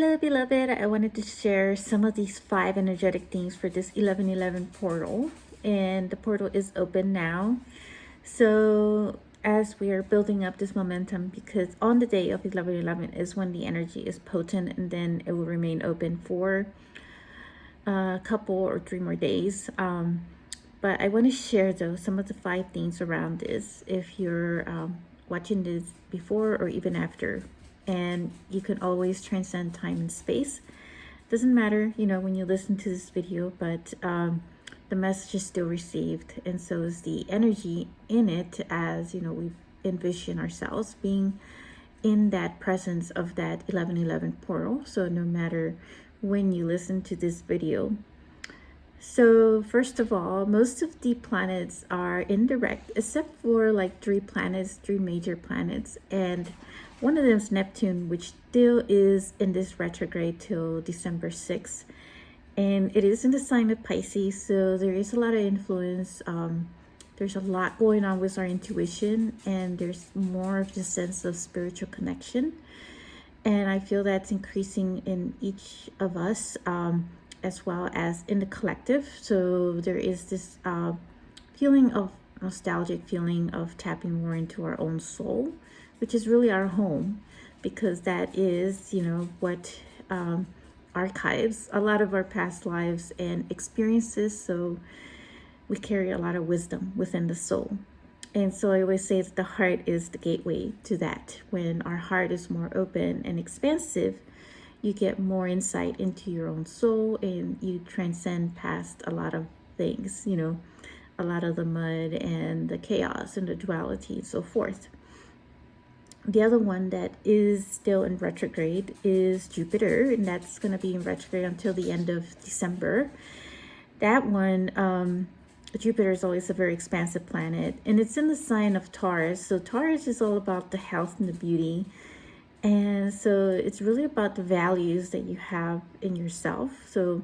Hello, beloved. I wanted to share some of these 5 energetic things for this 1111 portal. And the portal is open now. So, as we are building up this momentum, because on the day of 1111 is when the energy is potent, and then it will remain open for a couple or 3 more days. But I want to share, though, some of the 5 things around this if you're watching this before or even after. And you can always transcend time and space. Doesn't matter, when you listen to this video, but the message is still received, and so is the energy in it, as we envision ourselves being in that presence of that 1111 portal. So no matter when you listen to this video. So first of all, most of the planets are indirect, except for like 3 major planets, and one of them is Neptune, which still is in this retrograde till December 6th. And it is in the sign of Pisces, so there is a lot of influence. There's a lot going on with our intuition, and there's more of the sense of spiritual connection. And I feel that's increasing in each of us, as well as in the collective. So there is this nostalgic feeling of tapping more into our own soul, which is really our home, because that is, what archives a lot of our past lives and experiences. So we carry a lot of wisdom within the soul. And so I always say that the heart is the gateway to that. When our heart is more open and expansive, you get more insight into your own soul, and you transcend past a lot of things, a lot of the mud and the chaos and the duality and so forth. The other one that is still in retrograde is Jupiter, and that's going to be in retrograde until the end of December. That one, Jupiter is always a very expansive planet, and it's in the sign of Taurus. So Taurus is all about the health and the beauty. And so it's really about the values that you have in yourself. So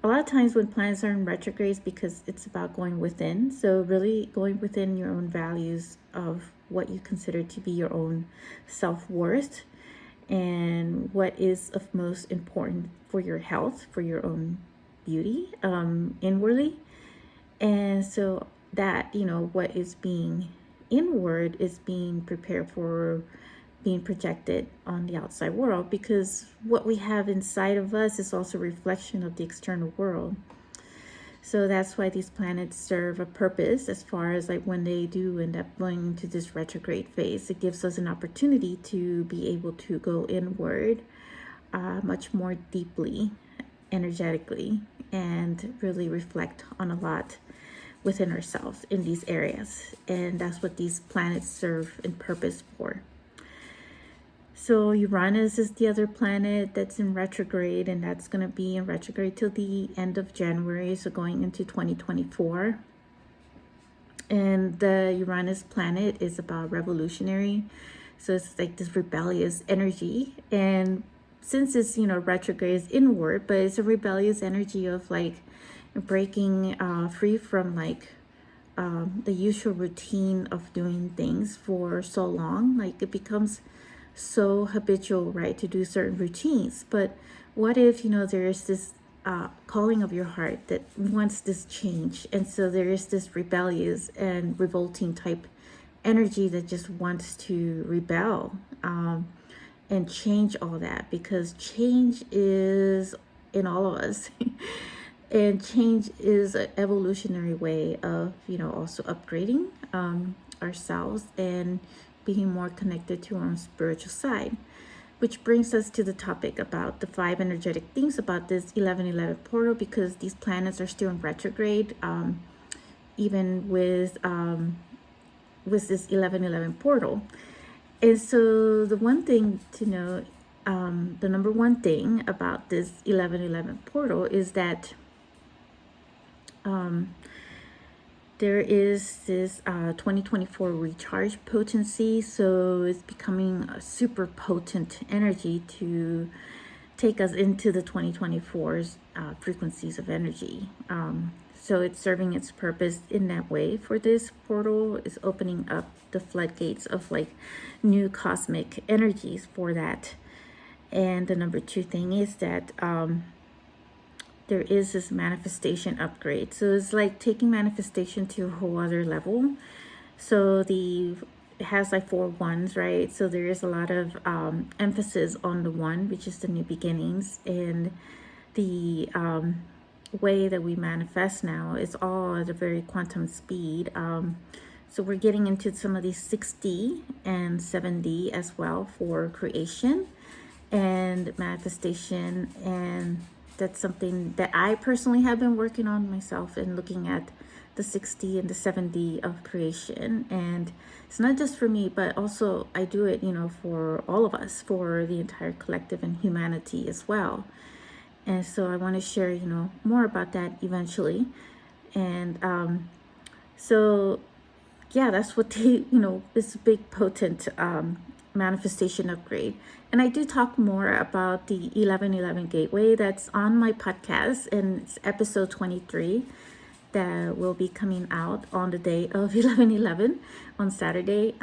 a lot of times when planets are in retrogrades, because it's about going within. So really going within your own values of what you consider to be your own self-worth, and what is of most important for your health, for your own beauty, inwardly. And so that, what is being inward is being prepared for being projected on the outside world, because what we have inside of us is also a reflection of the external world. So that's why these planets serve a purpose, as far as like when they do end up going into this retrograde phase. It gives us an opportunity to be able to go inward much more deeply, energetically, and really reflect on a lot within ourselves in these areas. And that's what these planets serve in purpose for. So Uranus is the other planet that's in retrograde, and that's going to be in retrograde till the end of January, so going into 2024. And the Uranus planet is about revolutionary, so it's like this rebellious energy. And since it's, retrograde is inward, but it's a rebellious energy of like breaking free from like the usual routine of doing things for so long. Like it becomes so habitual, right, to do certain routines. But what if, there is this calling of your heart that wants this change, and so there is this rebellious and revolting type energy that just wants to rebel and change all that, because change is in all of us. And change is an evolutionary way of, also upgrading ourselves and being more connected to our own spiritual side. Which brings us to the topic about the 5 energetic things about this 1111 portal, because these planets are still in retrograde, even with this 1111 portal. And so the one thing to know, the number one thing about this 1111 portal is that there is this 2024 recharge potency. So it's becoming a super potent energy to take us into the 2024's frequencies of energy. So it's serving its purpose in that way. For this portal is opening up the floodgates of like new cosmic energies for that. And the number two thing is that there is this manifestation upgrade. So it's like taking manifestation to a whole other level. So it has like 4 1s, right? So there is a lot of emphasis on the one, which is the new beginnings, and the way that we manifest now is all at a very quantum speed. So we're getting into some of these 6D and 7D as well for creation and manifestation, and that's something that I personally have been working on myself and looking at the 6D and the 7D of creation. And it's not just for me, but also I do it, for all of us, for the entire collective and humanity as well. And so I want to share, more about that eventually. And so yeah, that's what they, it's a big potent manifestation upgrade. And I do talk more about the 1111 gateway that's on my podcast, and it's episode 23 that will be coming out on the day of 1111 on Saturday.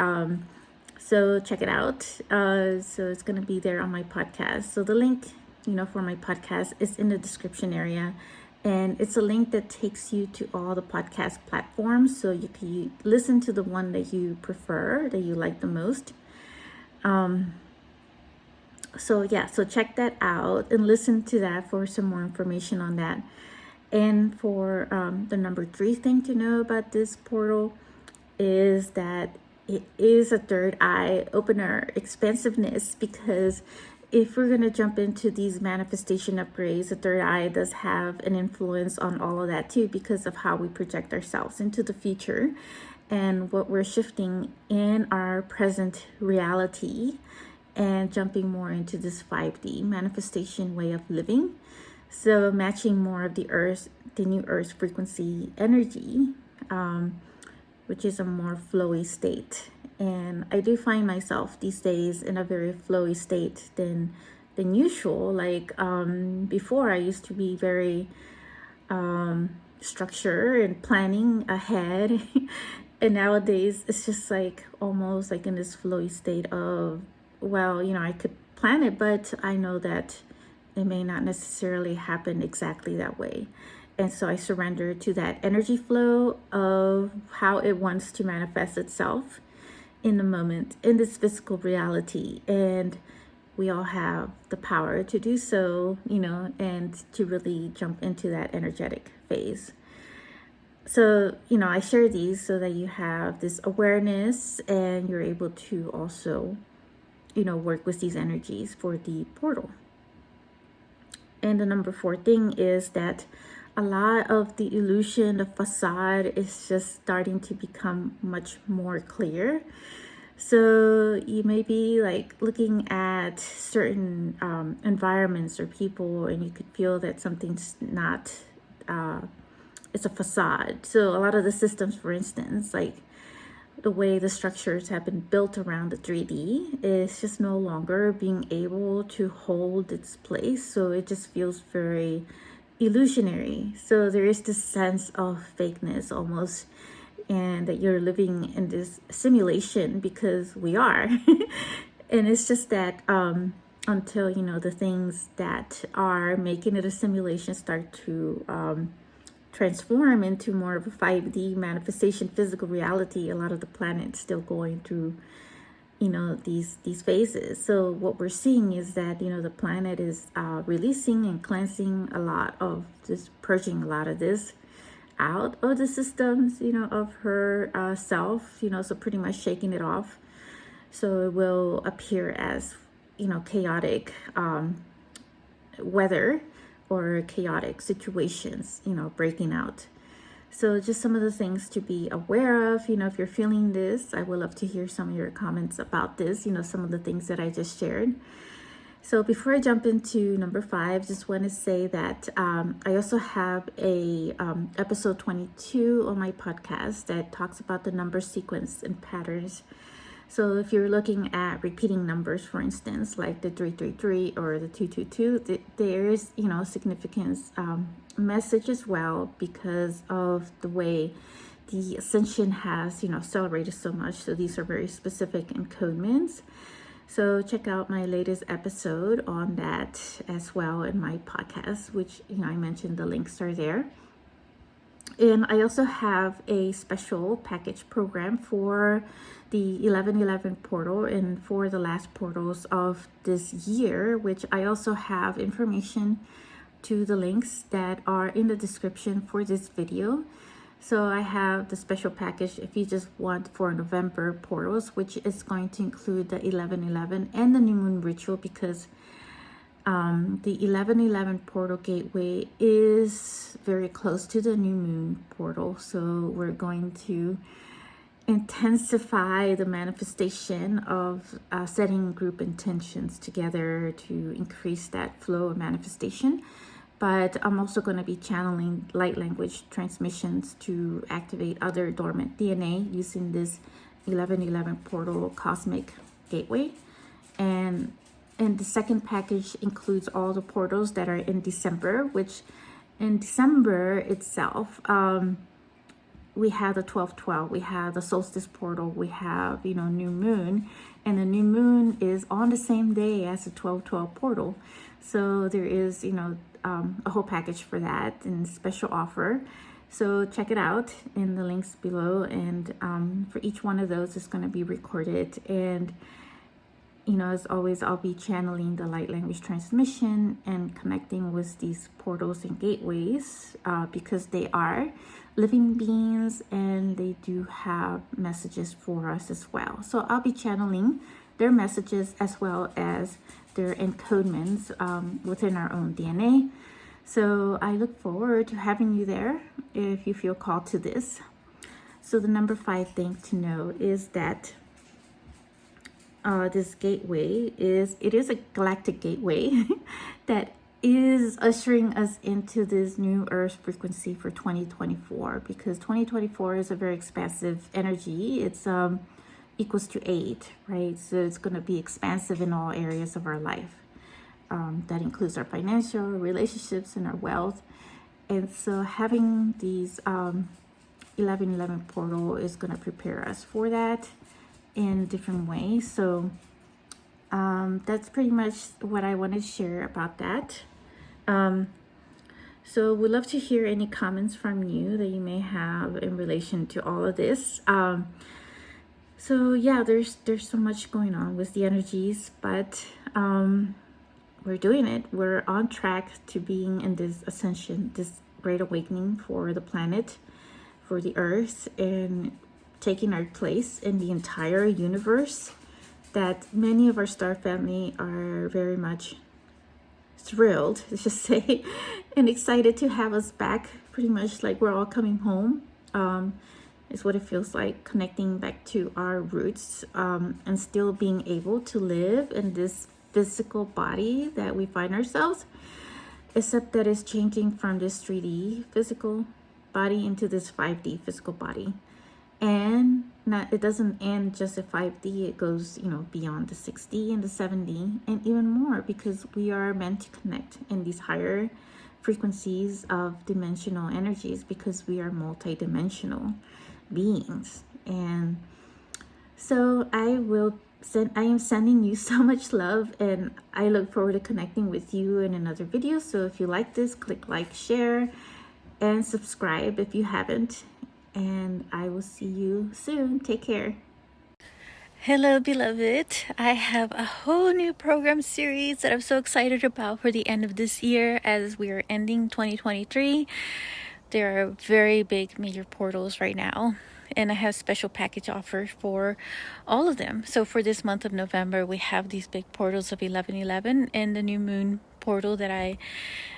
So check it out. So it's going to be there on my podcast. So the link, for my podcast is in the description area. And it's a link that takes you to all the podcast platforms. So you can listen to the one that you prefer, that you like the most. So check that out and listen to that for some more information on that. And for the number 3 thing to know about this portal is that it is a third eye opener, expansiveness, because if we're going to jump into these manifestation upgrades, the third eye does have an influence on all of that too, because of how we project ourselves into the future and what we're shifting in our present reality and jumping more into this 5D manifestation way of living. So matching more of the new Earth's frequency energy, which is a more flowy state. And I do find myself these days in a very flowy state than usual. Like before, I used to be very structured and planning ahead. And nowadays, it's just like almost like in this flowy state of, well, I could plan it, but I know that it may not necessarily happen exactly that way. And so I surrender to that energy flow of how it wants to manifest itself in the moment, in this physical reality. And we all have the power to do so, and to really jump into that energetic phase. So, I share these so that you have this awareness and you're able to also, work with these energies for the portal. And the number 4 thing is that a lot of the illusion, the facade is just starting to become much more clear. So you may be like looking at certain environments or people, and you could feel that something's not, it's a facade. So a lot of the systems, for instance, like the way the structures have been built around the 3D is just no longer being able to hold its place. So it just feels very illusionary. So there is this sense of fakeness almost, and that you're living in this simulation, because we are. And it's just that until, the things that are making it a simulation start to transform into more of a 5D manifestation, physical reality, a lot of the planet's still going through, these phases. So what we're seeing is that, the planet is releasing and cleansing a lot of this, purging a lot of this out of the systems, of her self, so pretty much shaking it off. So it will appear as, chaotic weather or chaotic situations, breaking out. So just some of the things to be aware of, if you're feeling this. I would love to hear some of your comments about this, some of the things that I just shared. So before I jump into number 5, just want to say that I also have a episode 22 on my podcast that talks about the number sequence and patterns. So if you're looking at repeating numbers, for instance, like the 333 or the 222, there is, significance message as well, because of the way the ascension has, accelerated so much. So these are very specific encodements. So check out my latest episode on that as well in my podcast, which I mentioned the links are there. And I also have a special package program for the 1111 portal and for the last portals of this year, which I also have information to the links that are in the description for this video. So I have the special package if you just want for November portals, which is going to include the 1111 and the new moon ritual, because the 1111 portal gateway is very close to the new moon portal. So we're going to intensify the manifestation of setting group intentions together to increase that flow of manifestation. But I'm also going to be channeling light language transmissions to activate other dormant DNA using this 1111 portal cosmic gateway. And the second package includes all the portals that are in December, which in December itself, we have the 12/12, we have the solstice portal, we have, new moon, and the new moon is on the same day as the 12/12 portal. So there is, a whole package for that and special offer. So check it out in the links below. And for each one of those, it's going to be recorded. And as always, I'll be channeling the light language transmission and connecting with these portals and gateways because they are living beings and they do have messages for us as well. So I'll be channeling their messages as well as their encodements within our own DNA. So I look forward to having you there if you feel called to this. So the number 5 thing to know is that this gateway is a galactic gateway that is ushering us into this new earth frequency for 2024, because 2024 is a very expansive energy. It's equals to 8, right? So it's going to be expansive in all areas of our life. That includes our financial relationships and our wealth. And so having these 1111 portal is going to prepare us for that in different ways. So that's pretty much what I want to share about that. So we'd love to hear any comments from you that you may have in relation to all of this. So yeah, there's so much going on with the energies, but we're doing it. We're on track to being in this ascension, this great awakening for the planet, for the earth, and taking our place in the entire universe, that many of our star family are very much thrilled, let's just say, and excited to have us back. Pretty much like we're all coming home. Is what it feels like, connecting back to our roots and still being able to live in this physical body that we find ourselves, except that it's changing from this 3D physical body into this 5D physical body. And it doesn't end just at 5D, it goes, beyond the 6D and the 7D and even more, because we are meant to connect in these higher frequencies of dimensional energies, because we are multidimensional beings. And so I am sending you so much love, and I look forward to connecting with you in another video. So if you like this, click like, share, and subscribe if you haven't. And I will see you soon. Take care. Hello, beloved. I have a whole new program series that I'm so excited about for the end of this year as we are ending 2023. There are very big major portals right now, and I have special package offers for all of them. So for this month of November, we have these big portals of 1111 and the new moon portal that I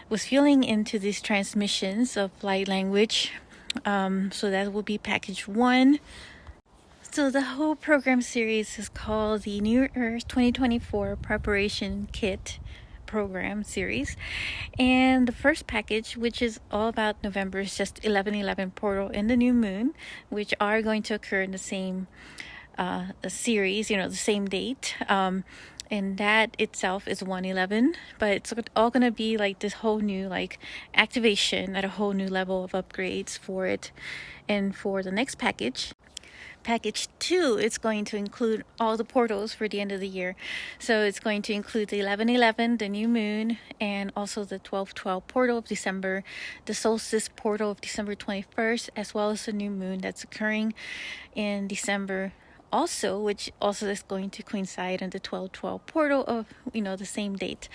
was feeling into these transmissions of light language. So that will be package 1. So the whole program series is called the New Earth 2024 Preparation Kit program series. And the first package, which is all about November, is just 1111 portal and the new moon, which are going to occur in the same series, the same date. And that itself is 111, but it's all going to be like this whole new activation at a whole new level of upgrades for it. And for the next package package 2 is going to include all the portals for the end of the year. So it's going to include the 11/11, the new moon, and also the 12/12 portal of December, the solstice portal of December 21st, as well as the new moon that's occurring in December also, which also is going to coincide in the 12/12 portal of the same date.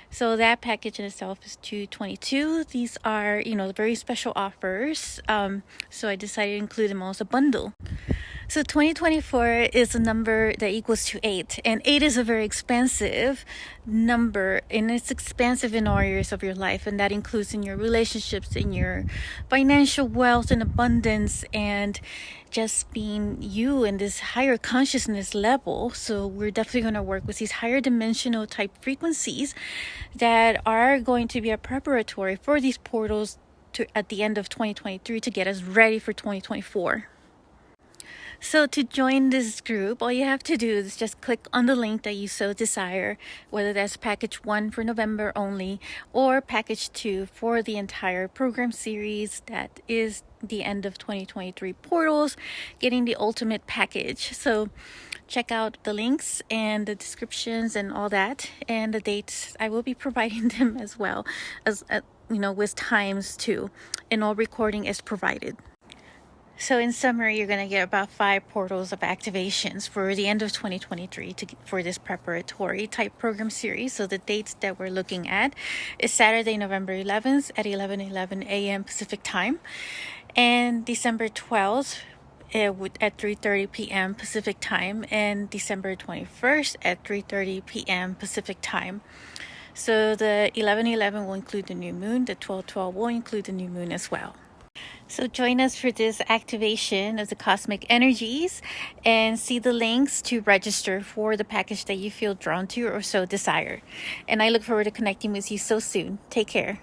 So that package in itself is $222. These are very special offers, so I decided to include them all as a bundle. So 2024 is a number that equals to 8, and 8 is a very expansive number, and it's expansive in all areas of your life, and that includes in your relationships, in your financial wealth and abundance, and just being you in this higher consciousness level. So we're definitely going to work with these higher dimensional type frequencies that are going to be a preparatory for these portals at the end of 2023 to get us ready for 2024. So to join this group, all you have to do is just click on the link that you so desire, whether that's package 1 for November only or package 2 for the entire program series that is the end of 2023 portals, getting the ultimate package. So check out the links and the descriptions and all that, and the dates. I will be providing them as well as with times too, and all recording is provided. So in summary, you're going to get about 5 portals of activations for the end of 2023 for this preparatory type program series. So the dates that we're looking at is Saturday, November 11th at 11:11 a.m. Pacific time, and December 12th at 3:30 p.m. Pacific time, and December 21st at 3:30 p.m. Pacific time. So the 11:11 will include the new moon. The 12:12 will include the new moon as well. So join us for this activation of the cosmic energies and see the links to register for the package that you feel drawn to or so desire. And I look forward to connecting with you so soon. Take care.